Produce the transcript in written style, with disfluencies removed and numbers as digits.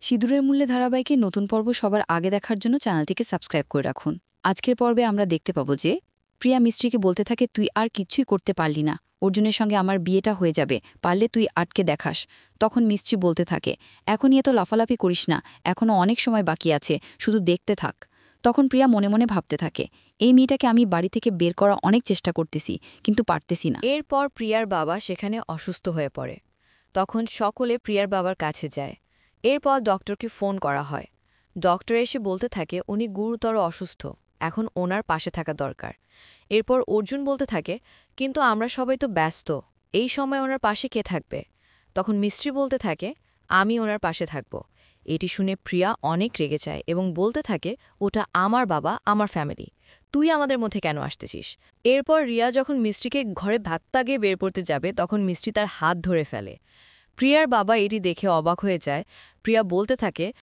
সিঁদুরের মূল্যে ধারাবাহিকের নতুন পর্ব সবার আগে দেখার জন্য চ্যানেলটিকে সাবস্ক্রাইব করে রাখুন। আজকের পর্বে আমরা দেখতে পাবো যে প্রিয়া মিস্ত্রিকে বলতে থাকে, তুই আর কিচ্ছুই করতে পারলি না, অর্জুনের সঙ্গে আমার বিয়েটা হয়ে যাবে, পারলে তুই আটকে দেখাস। তখন মিস্ত্রি বলতে থাকে, এখনই এত লাফালাফি করিস না, এখনও অনেক সময় বাকি আছে, শুধু দেখতে থাক। তখন প্রিয়া মনে মনে ভাবতে থাকে, এই মেয়েটাকে আমি বাড়ি থেকে বের করা অনেক চেষ্টা করতেছি, কিন্তু পারতেছি না। এরপর প্রিয়ার বাবা সেখানে অসুস্থ হয়ে পড়ে। তখন সকলে প্রিয়ার বাবার কাছে যায়। এরপর ডক্টরকে ফোন করা হয়। ডক্টর এসে বলতে থাকে উনি গুরুতর অসুস্থ, এখন ওনার পাশে থাকা দরকার। এরপর অর্জুন বলতে থাকে, কিন্তু আমরা সবাই তো ব্যস্ত, এই সময় ওনার পাশে কে থাকবে? তখন মিস্ত্রি বলতে থাকে, আমি ওনার পাশে থাকব। এটি শুনে প্রিয়া অনেক রেগে যায় এবং বলতে থাকে, ওটা আমার বাবা, আমার ফ্যামিলি, তুই আমাদের মধ্যে কেন আসতেছিস? এরপর রিয়া যখন মিষ্টিকে ঘরে ধাক্কা গিয়ে বের করতে যাবে তখন মিষ্টি তার হাত ধরে ফেলে। প্রিয়ার বাবা এটি দেখে অবাক হয়ে যায়। প্রিয়া বলতে থাকে,